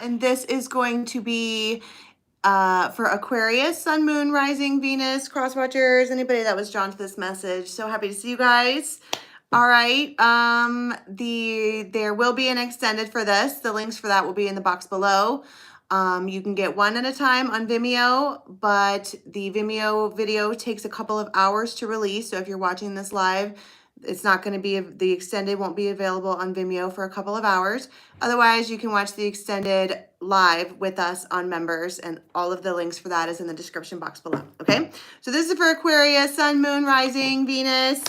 And this is going to be for Aquarius, Sun, Moon, Rising, Venus, Cross Watchers, anybody that was drawn to this message. So happy to see you guys. All right, there will be an extended for this. The links for that will be in the box below. You can get one at a time on Vimeo, but the Vimeo video takes a couple of hours to release. So if you're watching this live, it's not going to be, the extended won't be available on Vimeo for a couple of hours. Otherwise, you can watch the extended live with us on members, and all of the links for that is in the description box below, okay? So this is for Aquarius, Sun, Moon, Rising, Venus.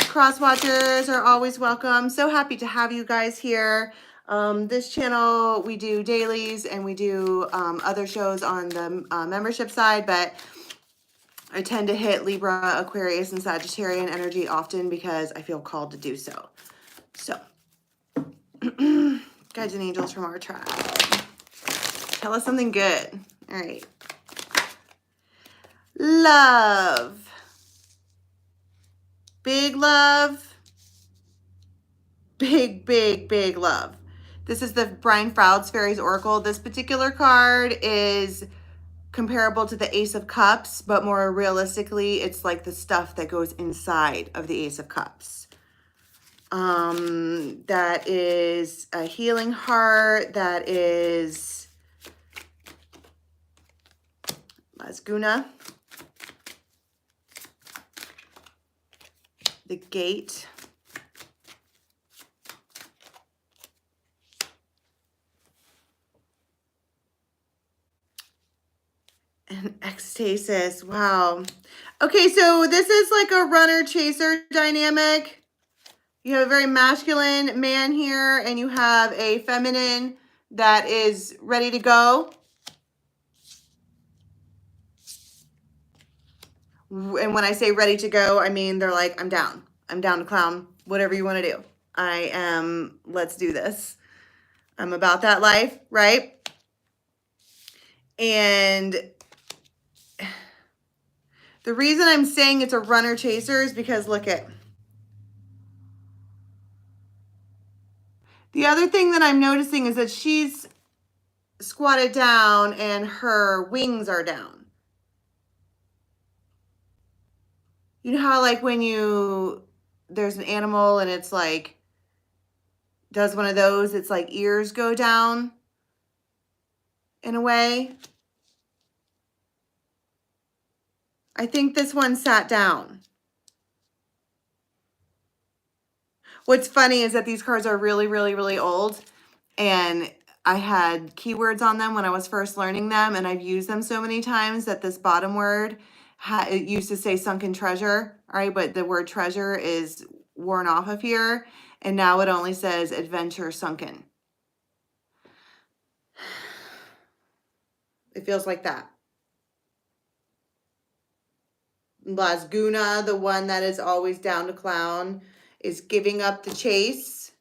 Cross Watchers are always welcome. So happy to have you guys here. This channel, we do dailies and we do other shows on the membership side, but I tend to hit Libra, Aquarius, and Sagittarian energy often because I feel called to do so. So, guides and angels from our tribe. Tell us something good. All right. Love. Big love. Big, big, big love. This is the Brian Froud's Fairies Oracle. This particular card is comparable to the Ace of Cups, but more realistically, it's like the stuff that goes inside of the Ace of Cups. That is a healing heart. That is Lasguna. The Gate. And ecstasis. Wow. Okay, so this is like a runner-chaser dynamic. You have a very masculine man here, and you have a feminine that is ready to go. And when I say ready to go, I mean they're like, I'm down. I'm down to clown. Whatever you want to do. I am, let's do this. I'm about that life, right? And the reason I'm saying it's a runner chaser is because look at. The other thing that I'm noticing is that she's squatted down and her wings are down. You know how like when there's an animal and it's like, does one of those, it's like ears go down in a way. I think this one sat down. What's funny is that these cards are really, really, really old, and I had keywords on them when I was first learning them, and I've used them so many times that this bottom word, it used to say sunken treasure, all right, but the word treasure is worn off of here, and now it only says adventure sunken. It feels like that. Lasguna, the one that is always down to clown, is giving up the chase.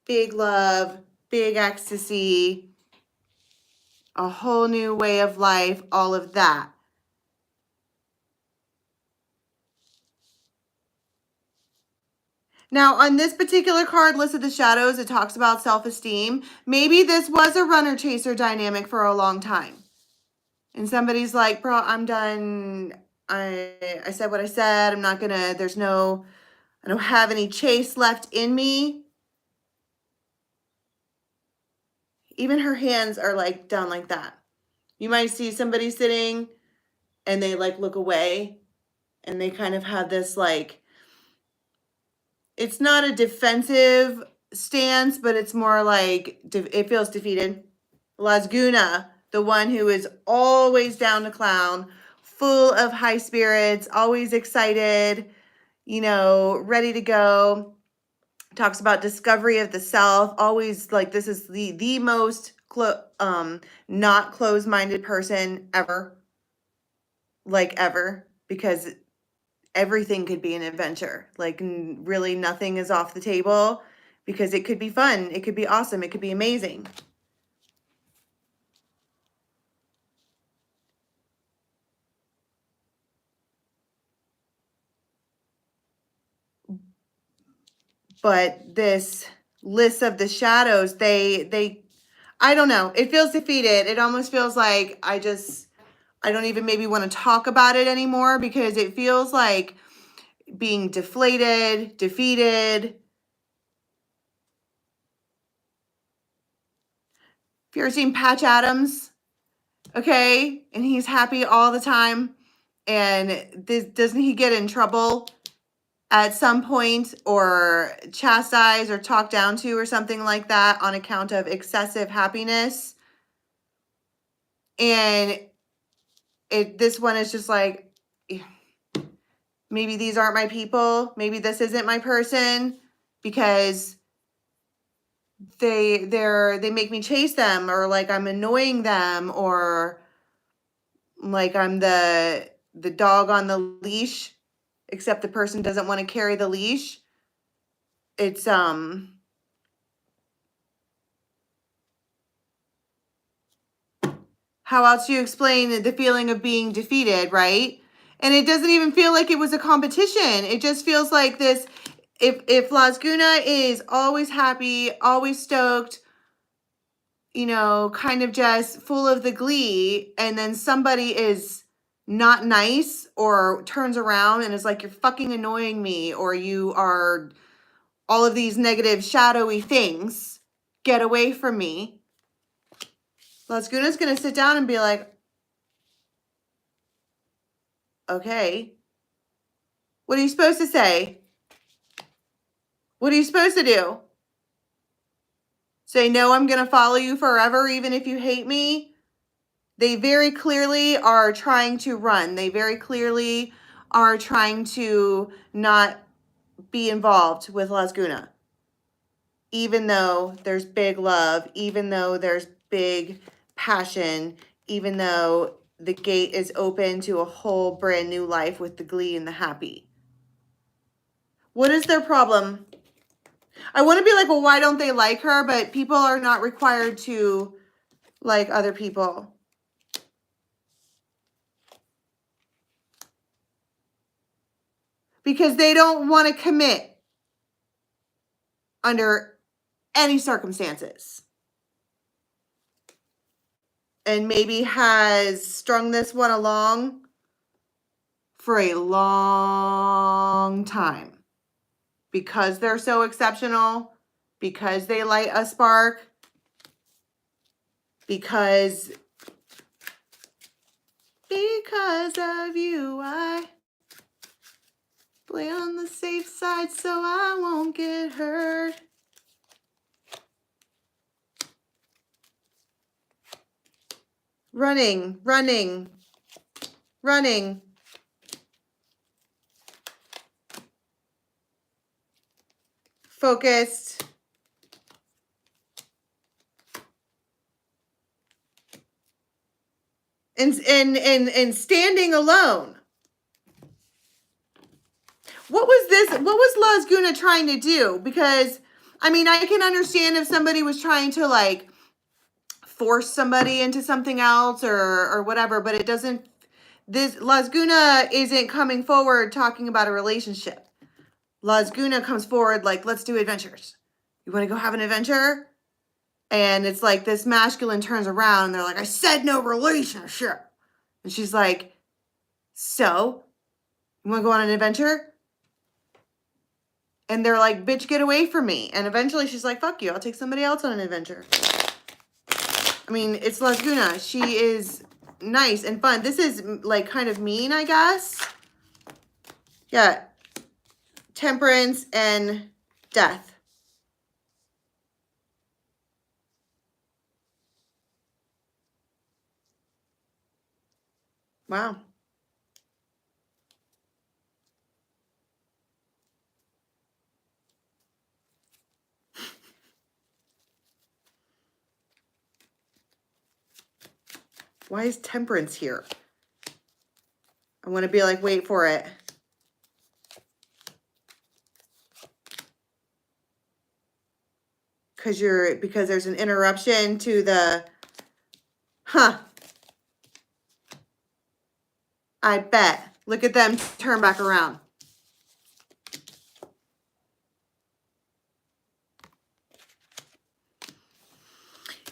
Big love, big ecstasy, a whole new way of life, all of that. Now, on this particular card, List of the Shadows, it talks about self-esteem. Maybe this was a runner-chaser dynamic for a long time. And somebody's like, bro, I'm done. I said what I said. I'm not going to, I don't have any chase left in me. Even her hands are like down like that. You might see somebody sitting and they like look away and they kind of have this like, it's not a defensive stance, but it's more like it feels defeated. Lasguna, the one who is always down to clown, full of high spirits, always excited, you know, ready to go. Talks about discovery of the self, always like this is the most not closed-minded person ever, like ever, because everything could be an adventure. Like really nothing is off the table because it could be fun. It could be awesome. It could be amazing. But this lists of the shadows, I don't know. It feels defeated. It almost feels like I don't even maybe want to talk about it anymore, because it feels like being deflated, defeated. If you're seeing Patch Adams, okay, and he's happy all the time, and doesn't he get in trouble at some point, or chastised or talked down to or something like that on account of excessive happiness? And this one is just like, maybe these aren't my people. Maybe this isn't my person, because they make me chase them, or like I'm annoying them, or like I'm the dog on the leash, except the person doesn't want to carry the leash. It's how else do you explain the feeling of being defeated, right? And it doesn't even feel like it was a competition. It just feels like this. If Lasguna is always happy, always stoked, you know, kind of just full of the glee, and then somebody is not nice or turns around and is like, you're fucking annoying me, or you are all of these negative shadowy things, get away from me. Lasguna's going to sit down and be like, okay, what are you supposed to say? What are you supposed to do? Say, no, I'm going to follow you forever, even if you hate me? They very clearly are trying to run. They very clearly are trying to not be involved with Lasguna. Even though there's big love, even though there's big passion, even though the gate is open to a whole brand new life with the glee and the happy. What is their problem? I want to be like, well, why don't they like her? But people are not required to like other people. Because they don't want to commit under any circumstances. And maybe has strung this one along for a long time. Because they're so exceptional, because they light a spark, because of you, I play on the safe side so I won't get hurt. Running, running, running. Focused. And standing alone. What was this? What was Lasguna trying to do? Because, I mean, I can understand if somebody was trying to, like, force somebody into something else or whatever, but it doesn't, this Lasguna isn't coming forward talking about a relationship. Lasguna comes forward like, let's do adventures. You want to go have an adventure? And it's like this masculine turns around and they're like, I said no relationship. And she's like, so, you want to go on an adventure? And they're like, bitch, get away from me. And eventually she's like, fuck you, I'll take somebody else on an adventure. I mean, it's Lasguna. She is nice and fun. This is like kind of mean, I guess. Yeah. Temperance and death. Wow. Why is temperance here? I want to be like, wait for it. Because there's an interruption to the, I bet. Look at them turn back around.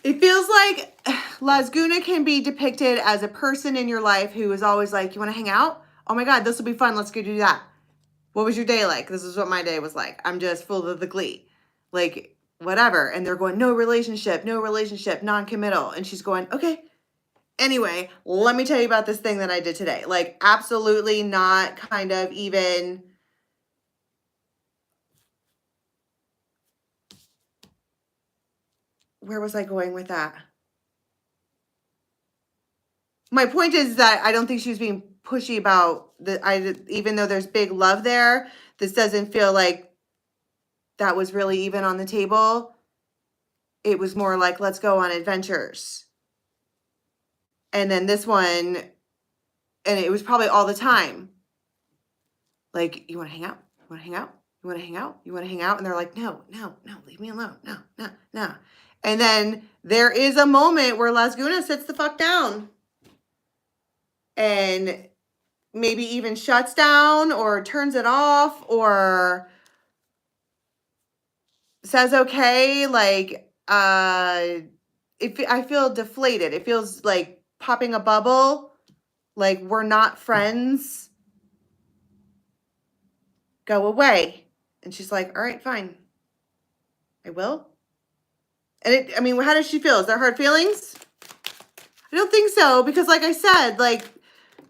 It feels like Lasguna can be depicted as a person in your life who is always like, you want to hang out? Oh my God, this will be fun. Let's go do that. What was your day like? This is what my day was like. I'm just full of the glee. Like, whatever. And they're going, no relationship, non-committal. And she's going, okay. Anyway, let me tell you about this thing that I did today. Like, absolutely not kind of even... Where was I going with that? My point is that I don't think she was being pushy about even though there's big love there, this doesn't feel like that was really even on the table. It was more like, let's go on adventures. And then this one, and it was probably all the time. Like, you want to hang out? You want to hang out? You want to hang out? You want to hang out? And they're like, no, leave me alone. No. And then there is a moment where Lasguna sits the fuck down. And maybe even shuts down or turns it off or says, okay, like, I feel deflated. It feels like popping a bubble, like we're not friends. Go away. And she's like, all right, fine. I will. And how does she feel? Is there hard feelings? I don't think so, because like I said, like,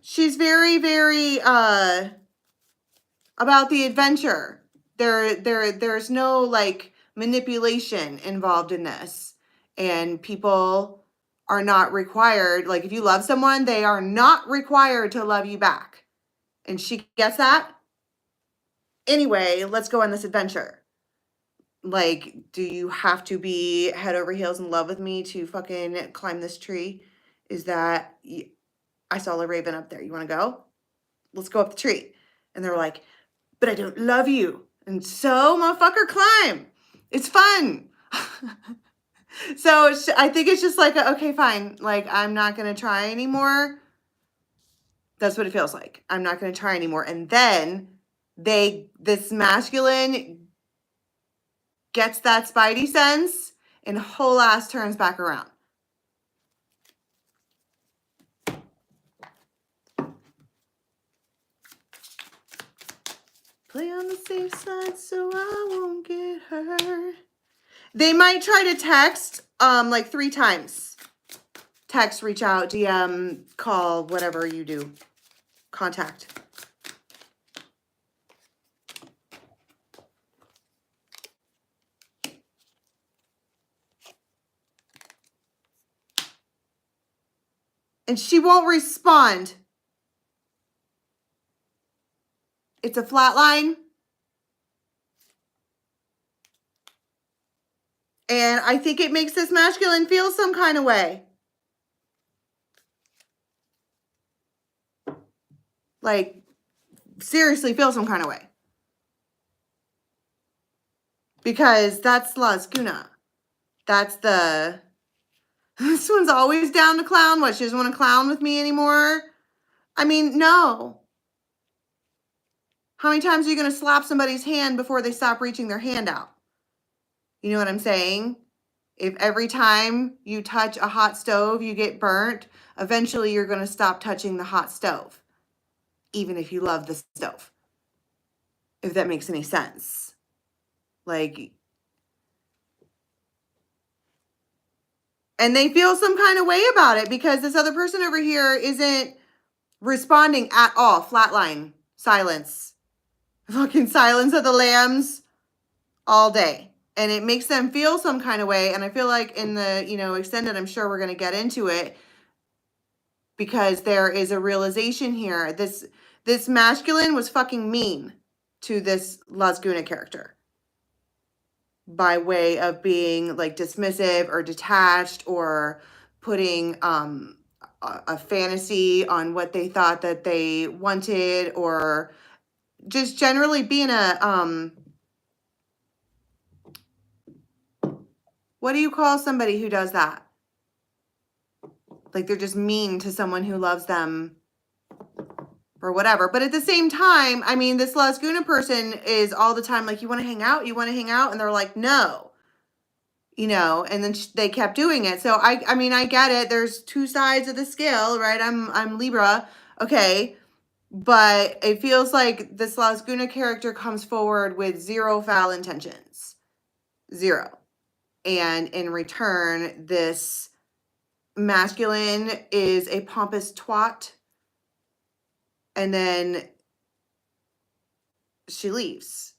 she's very, very about the adventure. There's no like manipulation involved in this. And people are not required, like if you love someone, they are not required to love you back. And she gets that. Anyway, let's go on this adventure. Like, do you have to be head over heels in love with me to fucking climb this tree? Is that... I saw a raven up there. You want to go? Let's go up the tree. And they're like, but I don't love you. And so, motherfucker, climb. It's fun. So I think it's just like, okay, fine. Like, I'm not going to try anymore. That's what it feels like. I'm not going to try anymore. And then this masculine gets that spidey sense and whole ass turns back around. Play on the safe side so I won't get hurt. They might try to text like 3 times. Text, reach out, DM, call, whatever you do. Contact. And she won't respond. It's a flat line. And I think it makes this masculine feel some kind of way. Like, seriously feel some kind of way. Because that's Lasguna. That's the... This one's always down to clown. What, she doesn't want to clown with me anymore? I mean, no. How many times are you going to slap somebody's hand before they stop reaching their hand out? You know what I'm saying? If every time you touch a hot stove, you get burnt, eventually you're going to stop touching the hot stove. Even if you love the stove. If that makes any sense. Like... And they feel some kind of way about it because this other person over here isn't responding at all. Flatline. Silence. Fucking silence of the lambs all day. And it makes them feel some kind of way. And I feel like in the, extended, I'm sure we're going to get into it because there is a realization here. This masculine was fucking mean to this Lasguna character. By way of being like dismissive or detached or putting a fantasy on what they thought that they wanted or just generally being a, what do you call somebody who does that? Like they're just mean to someone who loves them or whatever. But at the same time, I mean, this Lasguna person is all the time like, you want to hang out? You want to hang out? And they're like, no. you know, and then they kept doing it. So I mean, I get it. There's two sides of the scale, right? I'm Libra. Okay. But it feels like this Las Guna character comes forward with zero foul intentions. Zero. And in return, this masculine is a pompous twat. And then she leaves.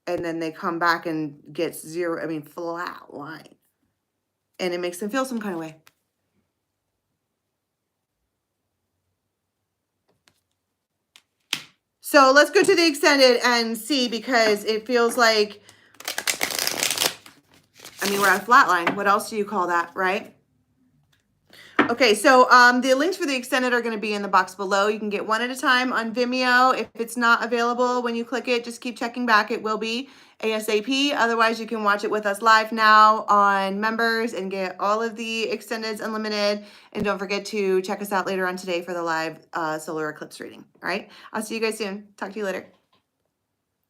And then they come back and gets zero, I mean, flat line. And it makes them feel some kind of way. So let's go to the extended and see, because it feels like, I mean, we're at a flat line. What else do you call that, right? Okay, so the links for the extended are going to be in the box below. You can get one at a time on Vimeo. If it's not available when you click it, just keep checking back. It will be ASAP. Otherwise, you can watch it with us live now on members and get all of the extendeds unlimited. And don't forget to check us out later on today for the live solar eclipse reading. All right, I'll see you guys soon. Talk to you later.